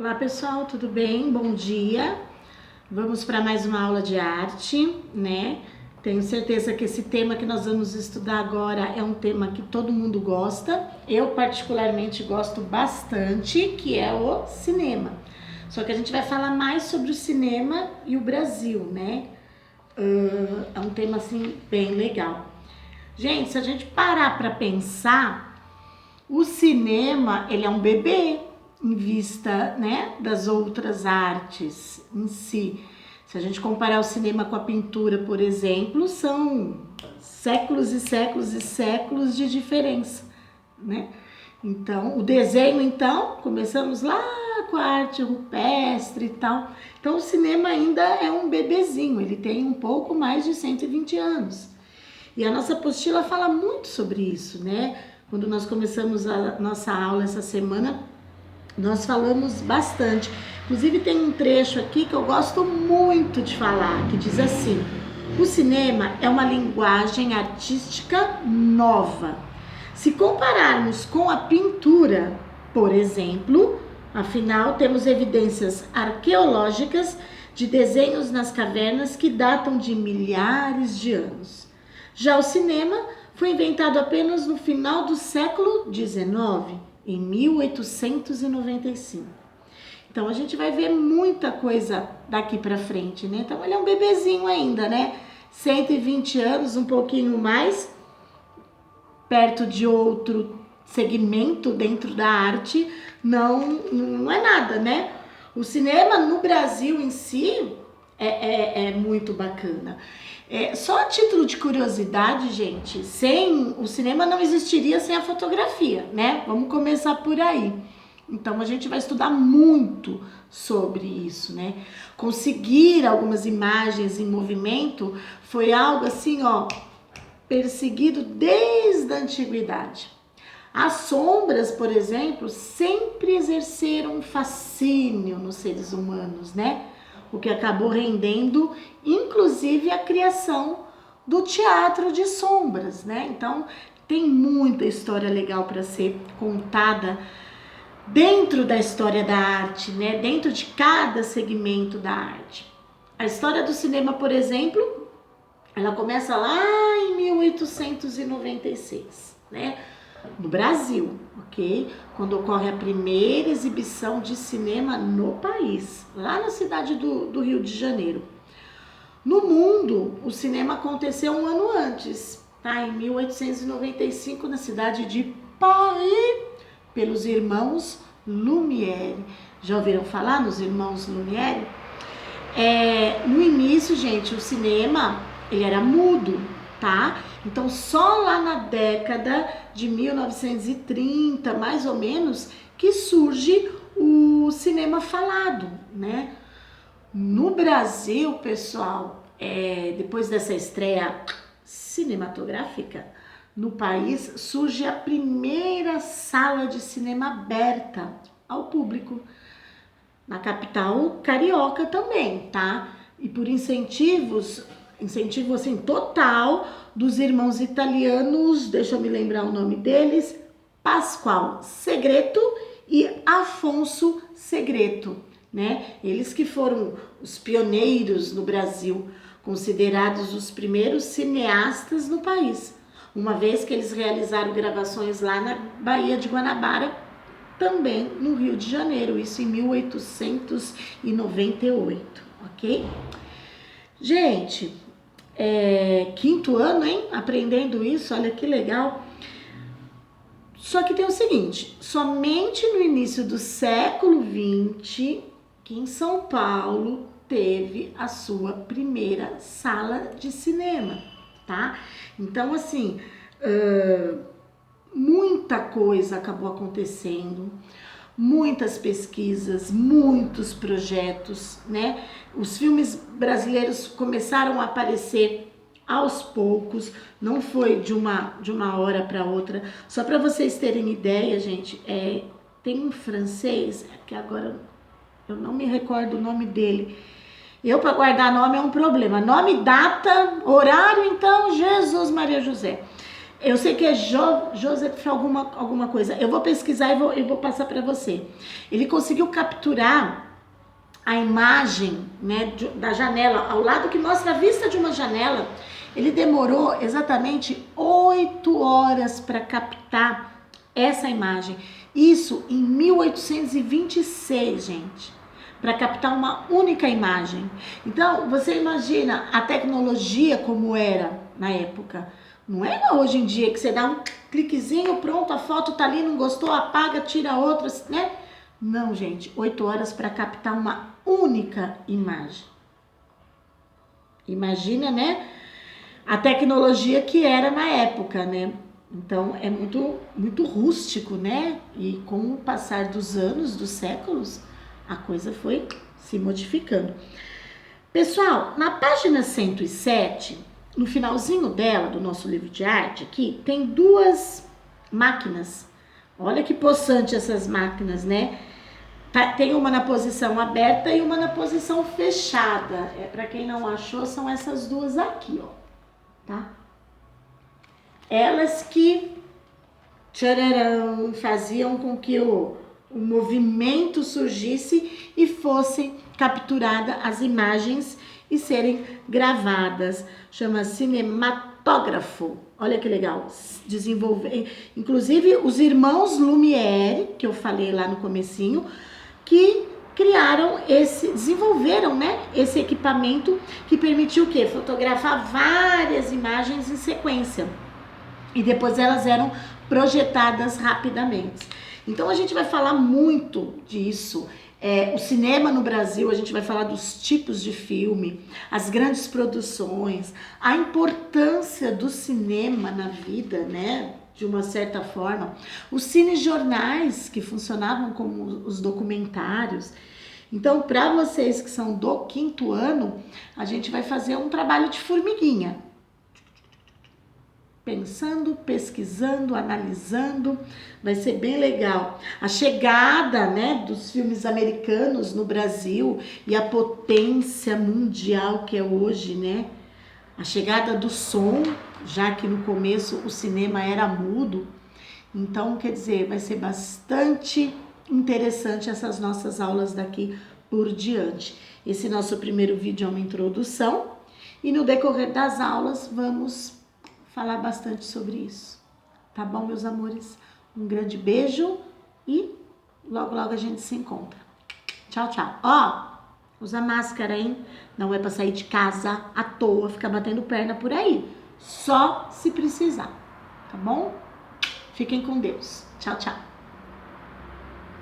Olá pessoal, tudo bem? Bom dia. Vamos para mais uma aula de arte, né? Tenho certeza que esse tema que nós vamos estudar agora é um tema que todo mundo gosta. Eu particularmente gosto bastante, que é o cinema. Só que a gente vai falar mais sobre o cinema e o Brasil, né? É um tema assim bem legal. Gente, se a gente parar para pensar, o cinema, ele é um bebê em vista, né, das outras artes em si. Se a gente comparar o cinema com a pintura, por exemplo, são séculos e séculos e séculos de diferença, né? Então, o desenho, então, começamos lá com a arte rupestre e tal. Então, o cinema ainda é um bebezinho, ele tem um pouco mais de 120 anos. E a nossa apostila fala muito sobre isso, né? Quando nós começamos a nossa aula essa semana, nós falamos bastante. Inclusive tem um trecho aqui que eu gosto muito de falar, que diz assim: o cinema é uma linguagem artística nova. Se compararmos com a pintura, por exemplo, afinal temos evidências arqueológicas de desenhos nas cavernas que datam de milhares de anos. Já o cinema foi inventado apenas no final do século XIX, em 1895. Então a gente vai ver muita coisa daqui para frente, né? Então ele é um bebezinho ainda, né? 120 anos, um pouquinho mais, perto de outro segmento dentro da arte, não é nada, né? O cinema no Brasil em si é muito bacana. Só a título de curiosidade, gente, sem o cinema não existiria sem a fotografia, né? Vamos começar por aí. Então a gente vai estudar muito sobre isso, né? Conseguir algumas imagens em movimento foi algo assim, ó, perseguido desde a antiguidade. As sombras, por exemplo, sempre exerceram um fascínio nos seres humanos, né? O que acabou rendendo, inclusive, a criação do teatro de sombras, né? Então, tem muita história legal para ser contada dentro da história da arte, né? Dentro de cada segmento da arte. A história do cinema, por exemplo, ela começa lá em 1896, né? No Brasil, ok? Quando ocorre a primeira exibição de cinema no país, lá na cidade do Rio de Janeiro. No mundo, o cinema aconteceu um ano antes, tá? Em 1895, na cidade de Paris, pelos irmãos Lumière. Já ouviram falar nos irmãos Lumière? No início, gente, o cinema, ele era mudo, tá? Então, só lá na década de 1930, mais ou menos, que surge o cinema falado, né? No Brasil, pessoal, depois dessa estreia cinematográfica, no país surge a primeira sala de cinema aberta ao público. Na capital carioca também, tá? E por incentivo assim total dos irmãos italianos, deixa eu me lembrar o nome deles, Pascoal Segreto e Afonso Segreto, né? Eles que foram os pioneiros no Brasil, considerados os primeiros cineastas no país, uma vez que eles realizaram gravações lá na Baía de Guanabara, também no Rio de Janeiro, isso em 1898, ok? Gente, quinto ano, hein? Aprendendo isso, olha que legal. Só que tem o seguinte, somente no início do século XX, que em São Paulo teve a sua primeira sala de cinema, tá? Então, assim, muita coisa acabou acontecendo, muitas pesquisas, muitos projetos, né? Os filmes brasileiros começaram a aparecer aos poucos, não foi de uma hora para outra. Só para vocês terem ideia, gente, tem um francês, que agora eu não me recordo o nome dele. Eu, para guardar nome, é um problema. Nome, data, horário, então, Jesus Maria José. Eu sei que é Joseph alguma coisa. Eu vou pesquisar e vou passar para você. Ele conseguiu capturar a imagem, né, da janela, ao lado que mostra a vista de uma janela. Ele demorou exatamente 8 horas para captar essa imagem. Isso em 1826, gente. Para captar uma única imagem. Então, você imagina a tecnologia como era na época. Não é hoje em dia que você dá um cliquezinho, pronto, a foto tá ali, não gostou, apaga, tira outra, né? Não, gente, 8 horas para captar uma única imagem. Imagina, né? A tecnologia que era na época, né? Então é muito rústico, né? E com o passar dos anos, dos séculos, a coisa foi se modificando. Pessoal, na página 107, no finalzinho dela, do nosso livro de arte aqui, tem 2 máquinas. Olha que possante essas máquinas, né? Tem uma na posição aberta e uma na posição fechada. Para quem não achou, são essas 2 aqui, ó. Tá? Elas que faziam com que o movimento surgisse e fossem capturadas as imagens e serem gravadas. Chama cinematógrafo. Olha que legal. Inclusive os irmãos Lumière, que eu falei lá no comecinho, que desenvolveram, né, esse equipamento que permitiu o quê? Fotografar várias imagens em sequência. E depois elas eram projetadas rapidamente. Então a gente vai falar muito disso. O cinema no Brasil, a gente vai falar dos tipos de filme, as grandes produções, a importância do cinema na vida, né? De uma certa forma, os cinejornais que funcionavam como os documentários. Então, para vocês que são do 5º ano, a gente vai fazer um trabalho de formiguinha. Pensando, pesquisando, analisando, vai ser bem legal. A chegada, né, dos filmes americanos no Brasil e a potência mundial que é hoje, né? A chegada do som, já que no começo o cinema era mudo. Então, quer dizer, vai ser bastante interessante essas nossas aulas daqui por diante. Esse nosso primeiro vídeo é uma introdução e no decorrer das aulas vamos falar bastante sobre isso. Tá bom, meus amores? Um grande beijo e logo, logo a gente se encontra. Tchau, tchau. Ó, usa máscara, hein? Não é pra sair de casa à toa, ficar batendo perna por aí. Só se precisar, tá bom? Fiquem com Deus. Tchau, tchau.